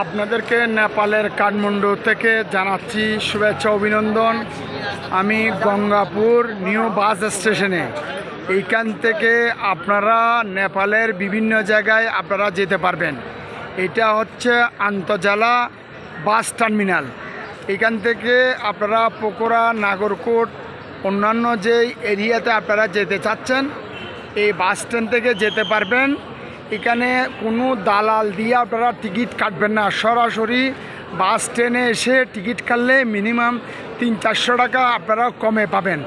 আপনাদেরকে নেপালের কাঠমান্ডু থেকে জানাচ্ছি শুভেচ্ছা অভিনন্দন। আমি গঙ্গাপুর নিউ বাস স্টেশনে। এইখান থেকে আপনারা নেপালের বিভিন্ন জায়গায় আপনারা যেতে পারবেন। এটা হচ্ছে আন্তঃজেলা বাস টার্মিনাল। এখান থেকে আপনারা পোখরা, নাগরকোট, অন্যান্য যে এরিয়াতে আপনারা যেতে চাচ্ছেন এই বাস স্ট্যান্ড থেকে যেতে পারবেন। এখানে কোনো দালাল দিয়ে আপনারা টিকিট কাটবেন না, সরাসরি বাস স্ট্যান্ডে এসে টিকিট কাটলে মিনিমাম 300-400 টাকা আপনারা কমে পাবেন।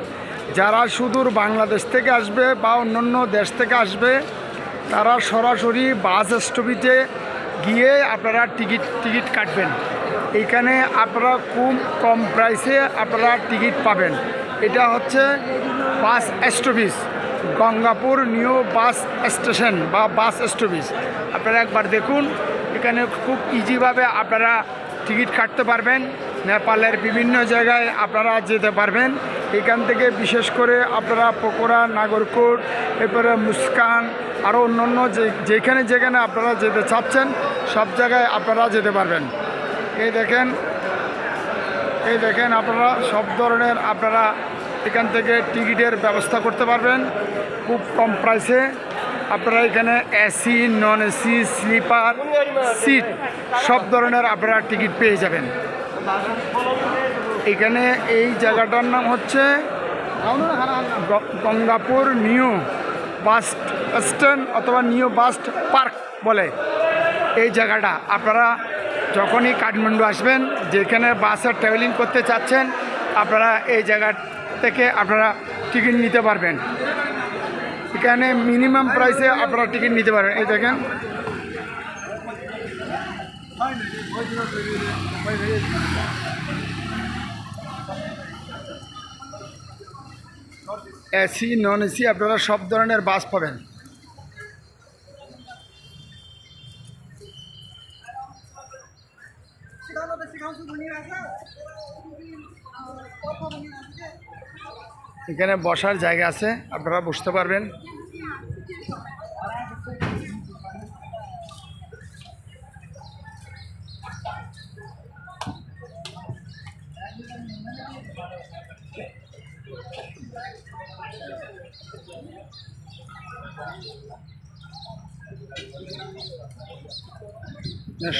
যারা সুদূর বাংলাদেশ থেকে আসবে বা অন্যান্য দেশ থেকে আসবে তারা সরাসরি বাস স্টপেজে গিয়ে আপনারা টিকিট কাটবেন। এখানে আপনারা খুব কম প্রাইসে আপনারা টিকিট পাবেন। এটা হচ্ছে bus stoppage, Gangapur new bus station বা বাস স্টপেজ। আপনারা একবার দেখুন, এখানে খুব ইজিভাবে আপনারা টিকিট কাটতে পারবেন। নেপালের বিভিন্ন জায়গায় আপনারা যেতে পারবেন। এখান থেকে বিশেষ করে আপনারা পোখরা, নাগরকোট, এরপরে মুস্কান, আরও অন্যান্য যেখানে আপনারা যেতে চাচ্ছেন সব জায়গায় আপনারা যেতে পারবেন। এই দেখেন আপনারা সব ধরনের আপনারা এখান থেকে টিকিটের ব্যবস্থা করতে পারবেন খুব কম প্রাইসে। আপনারা এখানে AC, non AC, sleeper seat সব ধরনের আপনারা টিকিট পেয়ে যাবেন। এখানে এই জায়গাটার নাম হচ্ছে গঙ্গাপুর নিউ বাস স্ট্যান্ড অথবা নিউ বাস পার্ক বলে এই জায়গাটা। আপনারা যখনই কাঠমান্ডু আসবেন, যেখানে বাসে ট্রাভেলিং করতে চাচ্ছেন, আপনারা এই জায়গা থেকে আপনারা টিকিট নিতে পারবেন। এখানে মিনিমাম প্রাইসে আপনারা টিকিট নিতে পারবেন। এই দেখেন এসি, নন এসি আপনারা সব ধরনের বাস পাবেন। এখানে বসার জায়গা আছে, আপনারা বসতে পারবেন।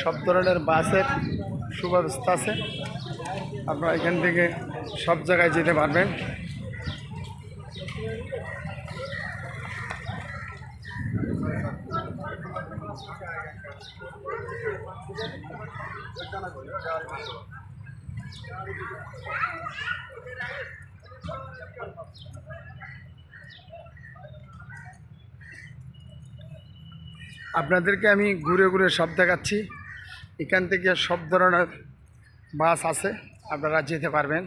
সব ধরনের বাসের সুব্যবস্থা আছে, আপনারা এখান থেকে সব জায়গায় যেতে পারবেন। আপনাদেরকে আমি ঘুরে ঘুরে সব দেখাচ্ছি। এখান থেকে সব ধরনের বাস আছে, আপনারা যেতে পারবেন।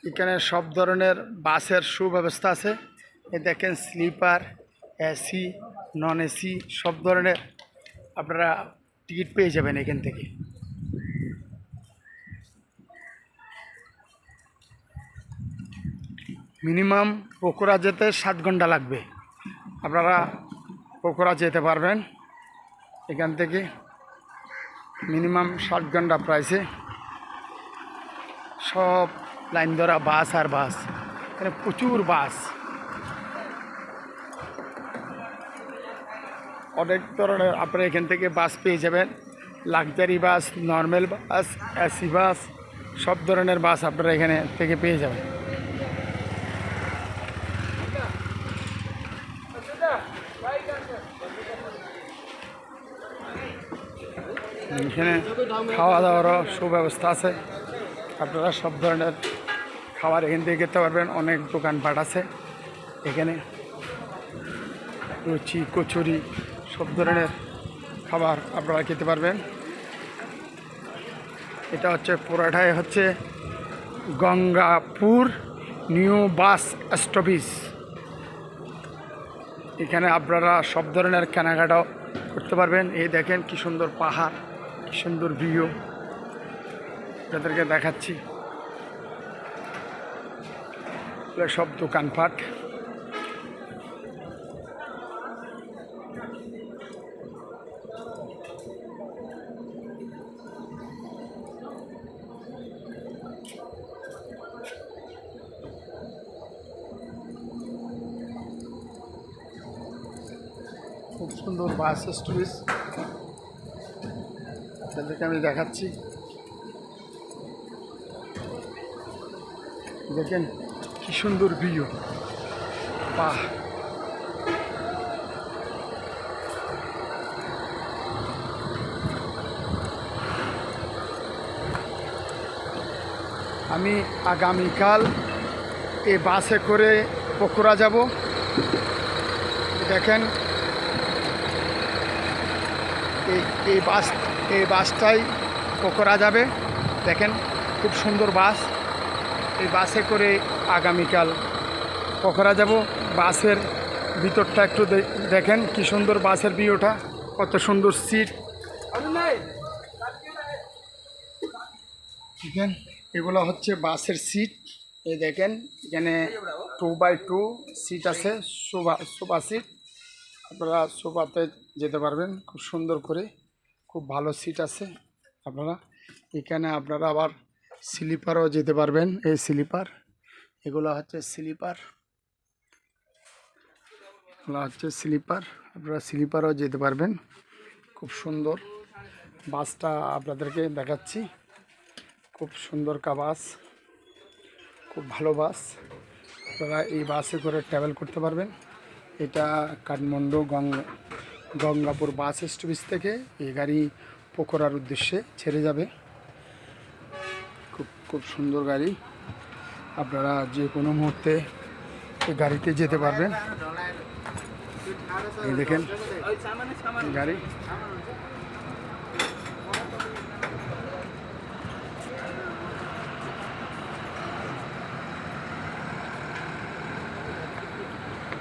এখানে সব ধরনের বাসের সুব্যবস্থা আছে। এই দেখেন স্লিপার, এসি, নন এসি সব ধরনের আপনারা টিকিট পেয়ে যাবেন এখান থেকে। মিনিমাম পোখরা যেতে 7 ঘন্টা লাগবে। আপনারা পোখরা যেতে পারবেন এখান থেকে মিনিমাম 7 ঘন্টা প্রাইসে। সব লাইন ধরা বাস আর বাস, এখানে প্রচুর বাস, অনেক ধরনের আপনারা এখান থেকে বাস পেয়ে যাবেন। Luxury bus, normal bus, AC bus সব ধরনের বাস আপনারা এখানে থেকে পেয়ে যাবেন। এখানে খাওয়া দাওয়ারও সুব্যবস্থা আছে, আপনারা সব ধরনের খাবার এখান থেকে খেতে পারবেন। অনেক দোকানপাট আছে এখানে, লুচি, কচুরি সব ধরনের খাবার আপনারা খেতে পারবেন। এটা হচ্ছে পুরাটাই হচ্ছে গঙ্গাপুর নিউ বাস স্টপেজ। এখানে আপনারা সব ধরনের কেনাকাটাও করতে পারবেন। এই দেখেন কি সুন্দর পাহাড়, কি সুন্দর ভিউ আপনাদেরকে দেখাচ্ছি। সব দোকানপাট, খুব সুন্দর বাস স্টপেজ আপনাদেরকে আমি দেখাচ্ছি। দেখেন কি সুন্দর ভিউ, বাহ। আমি আগামীকাল এই বাসে করে পকোড়া যাব। দেখেন এই বাসটাই পকোড়া যাবে। দেখেন খুব সুন্দর বাস। এই বাসে করে আগামীকাল পকোড়া যাব। বাসের ভিতরটা একটু দেখেন কি সুন্দর বাসের ভিউটা, কত সুন্দর সিট। দেখেন এগুলো হচ্ছে বাসের সিট। এই দেখেন এখানে 2x2 সিট আছে, সোফা সিট। আপনারা সোফাতে যেতে পারবেন খুব সুন্দর করে, খুব ভালো সিট আছে। আপনারা এখানে আপনারা আবার স্লিপারও যেতে পারবেন। এই স্লিপার, এগুলো হচ্ছে স্লিপার, এগুলো হচ্ছে স্লিপার। আপনারা স্লিপারও যেতে পারবেন। খুব সুন্দর বাসটা আপনাদেরকে দেখাচ্ছি। খুব সুন্দর বাস, খুব ভালো বাস। আপনারা এই বাসে করে ট্রাভেল করতে পারবেন। এটা কাঠমান্ডু গঙ্গাপুর বাস স্টপেজ থেকে এই গাড়ি পোখরার উদ্দেশ্যে ছেড়ে যাবে। খুব সুন্দর গাড়ি। আপনারা যে কোনো মুহূর্তে এই গাড়িতে যেতে পারবেন। এই দেখেন গাড়ি।